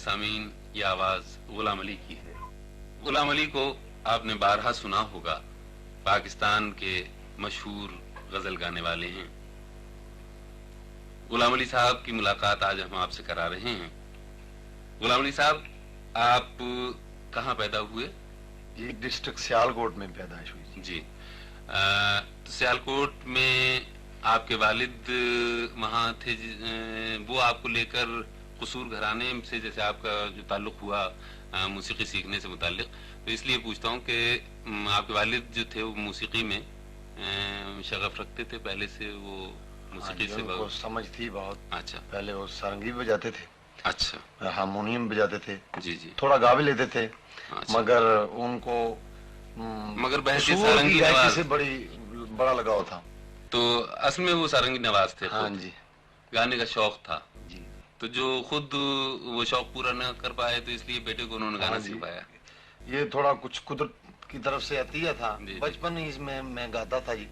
سامعین، یہ آواز غلام علی کی ہے۔ غلام علی کو آپ نے بارہا سنا ہوگا، پاکستان کے مشہور غزل گانے والے ہیں۔ غلام علی صاحب کی ملاقات آج ہم آپ سے کرا رہے ہیں۔ غلام علی صاحب، آپ کہاں پیدا ہوئے؟ جی، ڈسٹرکٹ سیالکوٹ میں پیدائش ہوئی جی۔ تو سیالکوٹ میں آپ کے والد وہاں تھے، وہ آپ کو لے کر قصور گھرانے سے جیسے آپ کا جو تعلق ہوا موسیقی سیکھنے سے متعلق، تو اس لیے پوچھتا ہوں کہ آپ کے والد جو تھے وہ موسیقی میں شغف رکھتے تھے پہلے سے؟ وہ موسیقی سے بہت سمجھ تھی بہت۔ اچھا، پہلے وہ سارنگی بجاتے تھے، اچھا، ہارمونیم بجاتے تھے، جی جی، تھوڑا گا بھی لیتے تھے، مگر ان کو بحث سارنگی گائکی سے بڑا لگاؤ تھا۔ تو اصل میں وہ سارنگی نواز تھے، ہاں جی، گانے کا شوق تھا جی۔ تو جو خود وہ شوق پورا نہ کر پائے تو اس لیے بیٹے کو انہوں نے گانا سکھایا۔ یہ تھوڑا کچھ قدرت کی طرف سے عطیہ تھا۔ بچپن ہی اس میں گاتا تھا جی،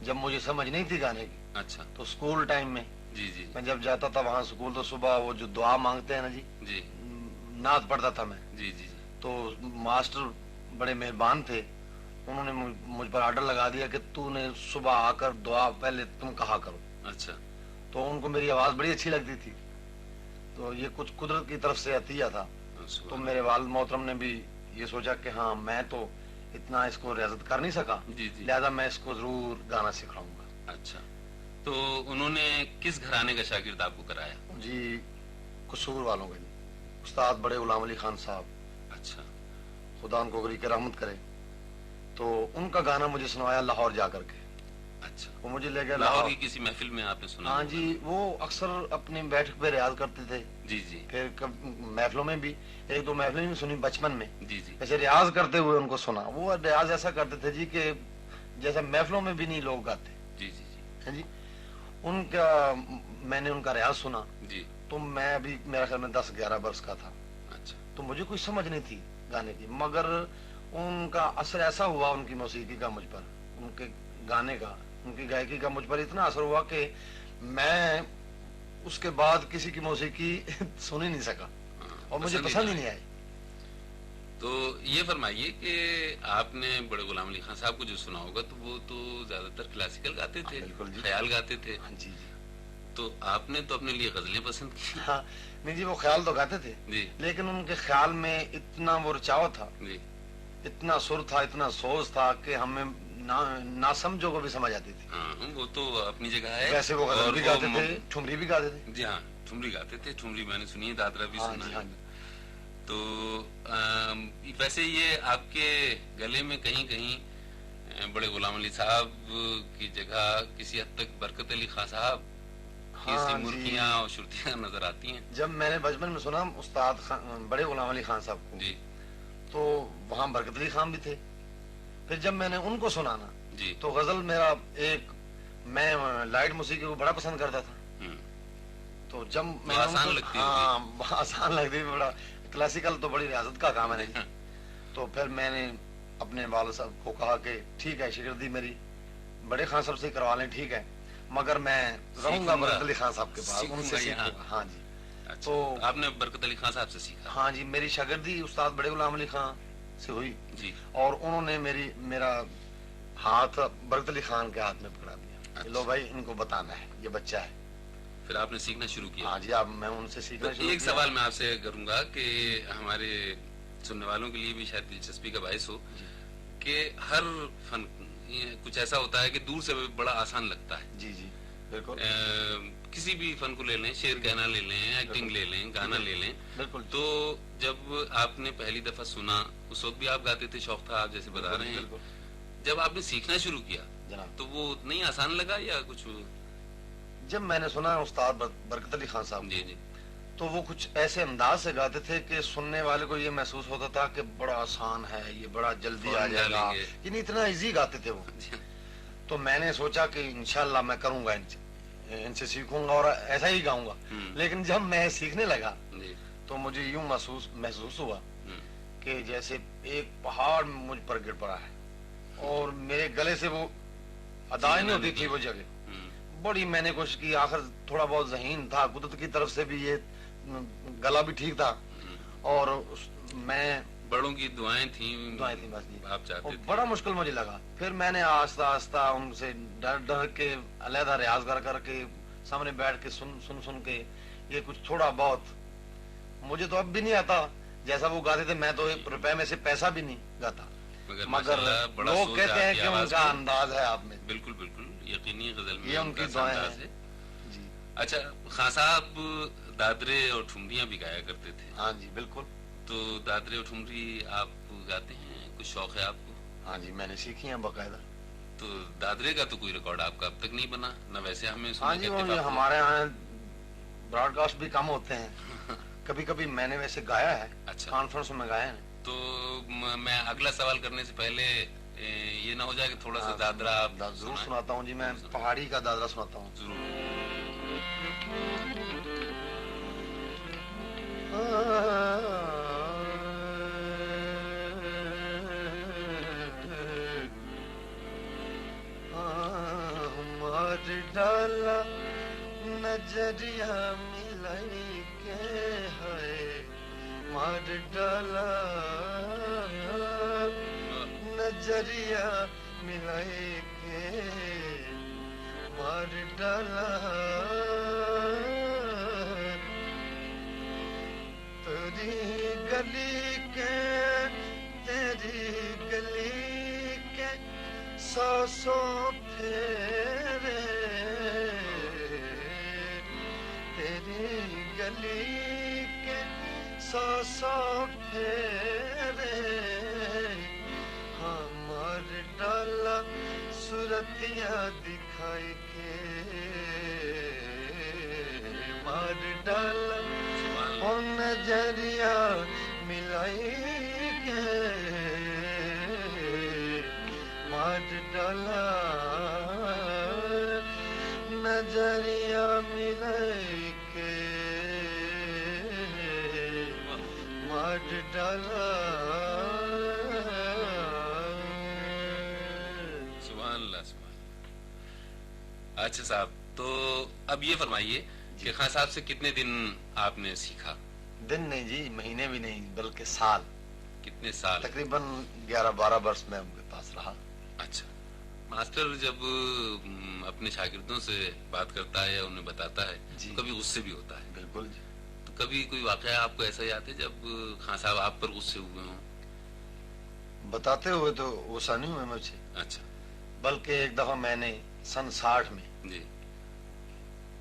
جب مجھے سمجھ نہیں تھی گانے کی۔ اچھا، تو اسکول ٹائم میں جی جی، میں جب جاتا تھا وہاں اسکول، تو صبح وہ جو دعا مانگتے ہیں نا جی، جی نعت پڑھتا تھا میں۔ جی جی، تو ماسٹر بڑے مہربان تھے، انہوں نے مجھ پر آرڈر لگا دیا کہ تو نے صبح آ کر دعا پہلے تم کہا کرو۔ اچھا، تو ان کو میری آواز بڑی اچھی لگتی تھی، تو یہ کچھ قدرت کی طرف سے عطیہ تھا۔ تو میرے والد محترم نے بھی یہ سوچا کہ ہاں میں تو اتنا اس کو ریاضت کر نہیں سکا، لہذا میں اس کو ضرور گانا سکھاؤں گا۔ اچھا، تو انہوں نے کس گھرانے کا شاگرد آپ کو کرایا؟ جی، قصور والوں کا جی، استاد بڑے غلام علی خان صاحب، اچھا، خدا ان کو غریق کے رحمت کرے۔ تو ان کا گانا مجھے سنوایا لاہور جا کر کے۔ اچھا، وہ مجھے لے گیا لاہور کی کسی محفل میں آپ نے سنا؟ ہاں جی، وہ اکثر اپنی بیٹھک پہ ریاض کرتے تھے۔ جی جی، پھر محفلوں میں بھی ایک دو محفلیں بھی سنی بچپن میں۔ جی جی، ایسے ریاض کرتے ہوئے ان کو سنا۔ وہ ریاض ایسا کرتے تھے جی کہ جیسے محفلوں میں بھی نہیں لوگ گاتے۔ جی جی جی جی، ان کا میں نے ان کا ریاض سنا جی، تو میں ابھی میرا خیال میں 10-11 برس کا تھا۔ اچھا، تو مجھے کوئی سمجھ نہیں تھی گانے کی، مگر ان کا اثر ایسا ہوا ان کی موسیقی کا مجھ پر، ان کے گانے کا، ان کی گائکی کا مجھ پر اتنا اثر ہوا کہ میں اس کے بعد کسی کی موسیقی سن ہی نہیں سکا اور مجھے پسند ہی نہیں آئی۔ تو یہ فرمائیے کہ آپ نے بڑے غلام علی خان صاحب کو جو سنا ہوگا تو وہ تو زیادہ تر کلاسیکل گاتے تھے، خیال گاتے تھے۔ جی جی، تو آپ نے تو اپنے لیے غزلیں پسند کی؟ ہاں نہیں جی، وہ خیال تو گاتے تھے لیکن ان کے خیال میں اتنا وہ رچاو تھا، اتنا سر تھا، اتنا سوز تھا کہ ہمیں نہ سمجھو کو بھی سمجھ آتی تھی۔ ہاں، وہ تو اپنی جگہ ہے۔ ویسے وہ غزل بھی گاتے تھے، ٹھمری بھی گاتے تھے۔ جی ہاں، ٹھمری گاتے تھے، ٹھمری میں نے سنی ہے، دادرا بھی سنا ہے۔ تو ویسے یہ آپ کے گلے میں کہیں کہیں بڑے غلام علی صاحب کی جگہ کسی حد تک برکت علی خان صاحب کی مرکیاں اور شرطیاں نظر آتی ہیں۔ جب میں نے بچپن میں سنا استاد بڑے غلام علی خان صاحب کو جی، تو وہاں برکت علی خان بھی تھے۔ پھر جب میں نے ان کو سنا نا جی، تو غزل میرا میں لائٹ موسیقی کو بڑا پسند کرتا تھا۔ تو جب میں آسان لگتی، ہاں آسان لگتی، بڑا کلاسیکل تو بڑی ریاضت کا کام ہے۔ تو پھر میں نے اپنے والد صاحب کو کہا کہ ٹھیک ہے، شاگردی میری بڑے خان صاحب سے کروا لیں، ٹھیک ہے، مگر میں رہوں گا برکت علی خان صاحب کے پاس، ان سے سیکھوں گا۔ ہاں جی، تو آپ نے برکت علی خان صاحب سے سیکھا؟ ہاں جی، میری شاگردی استاد بڑے غلام علی خان سے ہوئی جی، اور انہوں نے میرا ہاتھ برکت علی خان کے ہاتھ میں پکڑا دیا، لو بھائی ان کو بتانا ہے، یہ بچہ ہے۔ پھر آپ نے سیکھنا شروع کیا؟ ہاں جی، اب میں ان سے سیکھنا شروع کیا۔ ایک سوال میں آپ سے کروں گا کہ ہمارے سننے والوں کے لیے بھی شاید دلچسپی کا باعث ہو کہ ہر فن کچھ ایسا ہوتا ہے کہ دور سے بڑا آسان لگتا ہے۔ جی جی بالکل، کسی بھی فن کو لے لیں، شعر کہنا لے لیں، ایکٹنگ لے لیں، گانا لے لیں، بالکل۔ تو جب آپ نے پہلی دفعہ سنا اس وقت بھی آپ گاتے تھے، شوق تھا آپ جیسے بتا رہے ہیں، جب آپ نے سیکھنا شروع کیا تو وہ نہیں آسان لگا یا کچھ؟ جب میں نے سنا استاد برکت علی خان صاحب، جی جی، تو وہ کچھ ایسے انداز سے گاتے تھے کہ سننے والے کو یہ محسوس ہوتا تھا کہ بڑا آسان ہے، یہ بڑا جلدی آ جائے گا، یعنی اتنا ایزی گاتے تھے وہ۔ تو میں نے سوچا کہ انشاءاللہ میں کروں گا، ان سے سیکھوں گا اور ایسا ہی گاؤں گا۔ لیکن جب میں سیکھنے لگا تو مجھے یوں محسوس ہوا کہ جیسے ایک پہاڑ مجھ پر گر پڑا ہے اور میرے گلے سے وہ ادا نہیں ہوتی تھی وہ جگہ۔ بڑی میں نے کوشش کی، آخر تھوڑا بہت ذہین تھا، قدرت کی طرف سے بھی یہ گلا بھی ٹھیک تھا، اور میں بڑوں کی دعائیں تھیں بس جی، آپ چاہتے تھے. بڑا مشکل مجھے لگا. پھر میں نے آہستہ آہستہ ان سے ڈر ڈر کے علیحدہ ریاض کر کے سامنے بیٹھ کے سن کے یہ کچھ تھوڑا بہت مجھے تو اب بھی نہیں آتا جیسا وہ گاتے تھے. میں تو 1 روپے میں سے پیسہ بھی نہیں گاتا, مگر لوگ کہتے ہیں کہ ان کا انداز ہے آپ میں. بالکل بالکل یقینی غزل میں یہ ان کی دعائیں ہیں جی. اچھا خان صاحب دادرے اور ٹھمریاں بھی گایا کرتے تھے. ہاں جی بالکل. تو دادرے اور ٹھمری آپ گاتے ہیں, کچھ شوق ہے آپ کو؟ ہاں جی میں نے سیکھی ہیں باقاعدہ. تو دادرے کا تو کوئی ریکارڈ آپ کا اب تک نہیں بنا نہ ویسے ہمیں؟ ہاں جی ہمارے یہاں براڈ کاسٹ بھی کم ہوتے ہیں. کبھی کبھی میں نے ویسے گایا ہے. اچھا کانفرنس میں گایا ہے. تو میں اگلا سوال کرنے سے پہلے یہ نہ ہو جائے کہ تھوڑا سا دادرا ضرور سناتا ہوں جی. میں پہاڑی کا دادرا سناتا ہوں ضرور. ڈالا نظریہ ملائی کے ہے, مار ڈالا نظریہ ملائی کے, مار ڈالا تیری گلی کے, تیری گلی کے 100 پھیرے, تیری گلی کے 100 پھیرے, ہمار ڈالا صورتیاں دکھائی کے, مار ڈالا اور نظریہ ملائی کے, مار ڈالا نظریہ ملائی کے, مار ڈالا. سبحان اللہ سبحان. اچھا صاحب تو اب یہ فرمائیے کہ خان صاحب سے کتنے دن آپ نے سیکھا؟ دن نہیں جی, مہینے بھی نہیں بلکہ سال. کتنے سال؟ تقریباً 11-12 برس میں ان کے پاس رہا. اچھا ماسٹر جب اپنے شاگردوں سے بات کرتا ہے یا انہیں بتاتا ہے تو کبھی غصے بھی ہوتا ہے. بالکل جی. تو کبھی کوئی واقعہ آپ کو ایسا یاد ہے جب خان صاحب آپ پر غصے ہوئے ہوں؟ بتاتے ہوئے تو غصہ نہیں ہوئے مجھ سے. اچھا. بلکہ ایک دفعہ میں نے سن 60 میں جی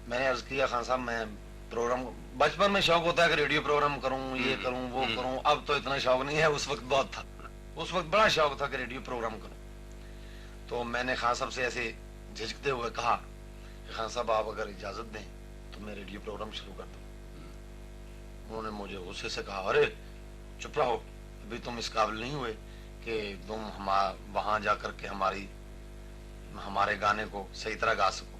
میں نے عرض کیا خان صاحب میں پروگرام, بچپن میں شوق ہوتا ہے کہ ریڈیو پروگرام کروں, یہ کروں وہ کروں. اب تو اتنا شوق نہیں ہے, اس وقت بہت تھا. اس وقت بڑا شوق تھا کہ ریڈیو پروگرام کروں. تو میں نے خان صاحب سے ایسے جھجکتے ہوئے کہا کہ خان صاحب آپ اگر اجازت دیں تو میں ریڈیو پروگرام شروع کر دوں. انہوں نے مجھے غصے سے کہا ارے چپ رہو, ابھی تم اس قابل نہیں ہوئے کہ تم وہاں جا کر کے ہمارے گانے کو صحیح طرح گا سکو.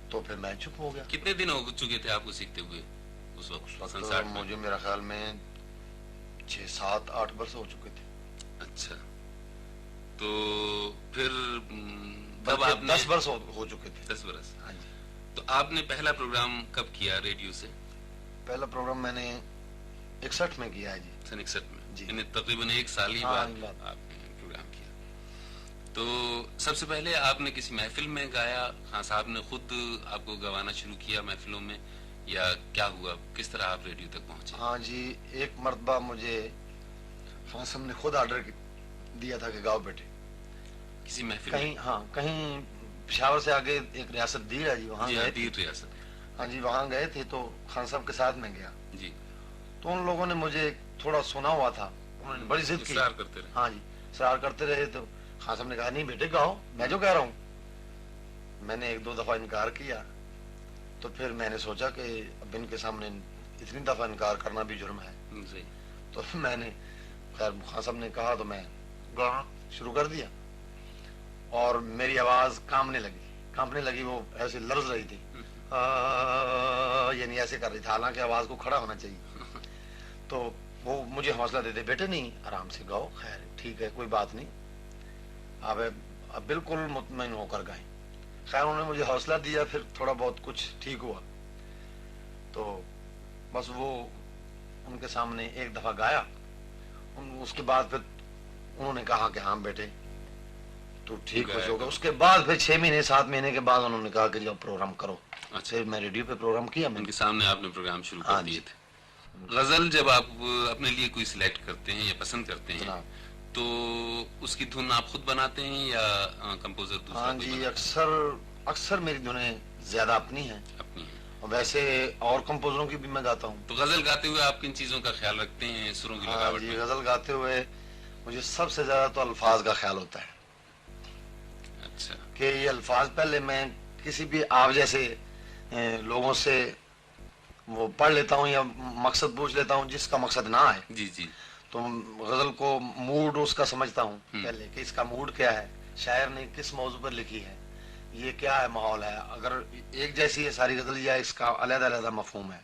تو پھر میں چپ ہو گیا. کتنے دن ہو چکے تھے آپ کو سیکھتے ہوئے اس وقت؟ مجھے میرا خیال میں 6-7-8 برس ہو چکے تھے. اچھا تو پھر 10 برس ہو چکے تھے. 10 برس. ہاں جی. تو آپ نے پہلا پروگرام کب کیا ریڈیو سے؟ پہلا پروگرام میں نے 61 میں کیا ہے جی. سن 61 میں جی. یعنی تقریباً 1 سال ہی بعد آپ نے پروگرام کیا. تو سب سے پہلے آپ نے کسی محفل میں گایا؟ خان صاحب نے خود آپ کو گوانا شروع کیا محفلوں میں یا کیا ہوا, کس طرح آپ ریڈیو تک پہنچے؟ ہاں جی ایک مرتبہ مجھے خان صاحب نے خود آرڈر دیا تھا کہ گاؤ بیٹے کسی محفل کہیں. ہاں کہیں پشاور سے آگے ایک ریاست دیر ہے جی, وہاں گئے. دیر ریاست. ہاں جی وہاں گئے تھے تو خان صاحب کے ساتھ میں گیا جی. تو ان لوگوں نے مجھے تھوڑا سنا ہوا تھا, انہوں نے بڑی ضد کی. اصرار کرتے رہے. ہاں جی اصرار کرتے رہے. تو خان صاحب نے کہا نہیں بیٹے گاؤ, میں جو کہہ رہا ہوں. میں نے 1-2 دفعہ انکار کیا. تو پھر میں نے سوچا کہ اب ان کے سامنے اتنی دفعہ انکار کرنا بھی جرم ہے. تو میں نے خیر خان صاحب نے کہا تو میں گانا شروع کر دیا اور میری آواز کانپنے لگی. وہ ایسے لرز رہی تھی, یعنی ایسے کر رہی تھی, حالانکہ آواز کو کھڑا ہونا چاہیے. تو وہ مجھے حوصلہ دیتے بیٹے نہیں آرام سے گاؤ, خیر ٹھیک ہے کوئی بات نہیں, آپ بالکل مطمئن ہو کر گائیں. خیر انہوں نے مجھے حوصلہ دیا, پھر تھوڑا بہت کچھ ٹھیک ہوا. تو بس وہ ان کے سامنے ایک دفعہ گایا. اس کے بعد پھر انہوں نے کہا کہ ہاں بیٹے تو ٹھیک ہو جائے گا. اس کے بعد پھر 6 مہینے 7 مہینے کے بعد انہوں نے کہا کہ جب پروگرام کرو. اچھا میں ریڈیو پہ پروگرام کیا, میں ان کے سامنے آپ نے پروگرام شروع کر دیے تھے. غزل جب آپ اپنے لیے کوئی سلیکٹ کرتے ہیں یا پسند کرتے ہیں تو اس کی دھن آپ خود بناتے ہیں یا کمپوزر دوسرا؟ ہاں جی, اکثر میری دھنیں زیادہ اپنی ہیں. اور ویسے اور کمپوزروں کی بھی میں گاتا ہوں. تو غزل گاتے ہوئے آپ کن چیزوں کا خیال رکھتے ہیں سروں کی لگاوٹ میں؟ غزل گاتے ہوئے مجھے سب سے زیادہ تو الفاظ کا خیال ہوتا ہے. اچھا, کہ یہ الفاظ پہلے میں کسی بھی آپ جیسے لوگوں سے وہ پڑھ لیتا ہوں یا مقصد پوچھ لیتا ہوں جس کا مقصد نہ ہے. جی جی. تو غزل کو موڈ اس کا سمجھتا ہوں پہلے کہ اس کا موڈ کیا ہے, شاعر نے کس موضوع پر لکھی ہے, یہ کیا ہے ماحول ہے. اگر ایک جیسی ہے ساری غزل یا اس کا علیحدہ علیحدہ مفہوم ہے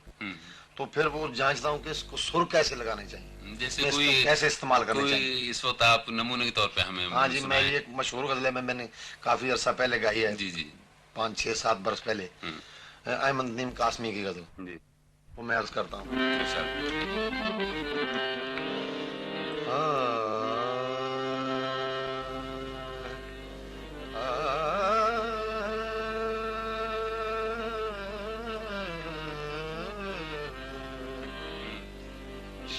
تو پھر وہ جانچتا ہوں کہ اس کو سر کیسے لگانے چاہیے, جیسے کوئی کیسے استعمال کرنا چاہیے. اس وقت آپ نمونے کے طور پہ ہمیں. ہاں جی, میں یہ ایک مشہور غزل ہے, میں نے کافی عرصہ پہلے گائی ہے. جی جی, 5-6-7 برس پہلے, احمد ندیم قاسمی کی غزل جی, وہ میں عرض کرتا ہوں.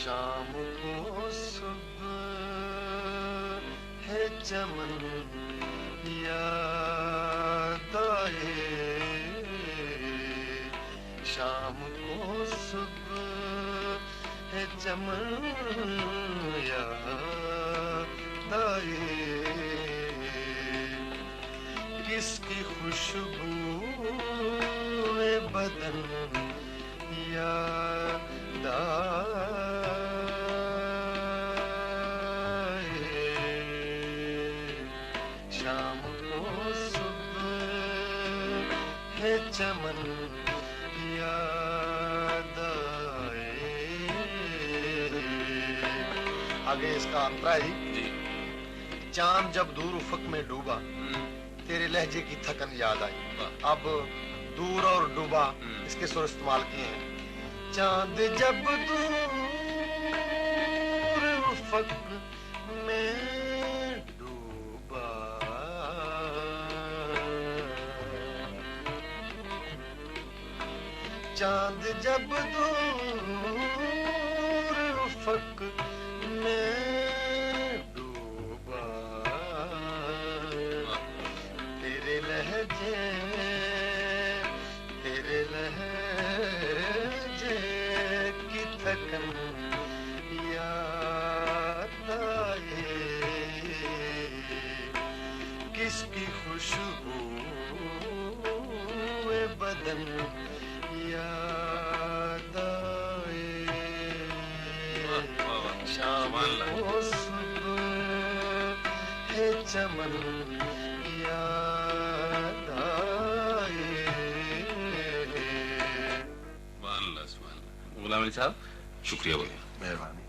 شام کو صبح ہے چمن یاد آئے, شام کو صبح ہے چمن یاد آئے, کس کی خوشبو بدن یاد آئے, شام کو صبح ہے چمن یاد آئے. آگے اس کا انترا جی. چاند جب دور افق میں ڈوبا تیرے لہجے کی تھکن یاد آئی. اب دور اور ڈوبا اس کے سر استعمال کیے ہیں. چاند جب دور افق میں ڈوبا چاند جب دور افق میں ڈوبا تیرے لہجے کی تھکن یاد آئے, کس کی خوشبو بدن یاد آئے, شام کو صبح ہے چمن یاد آئے. غلام علی صاحب شکریہ, بولے مہربانی.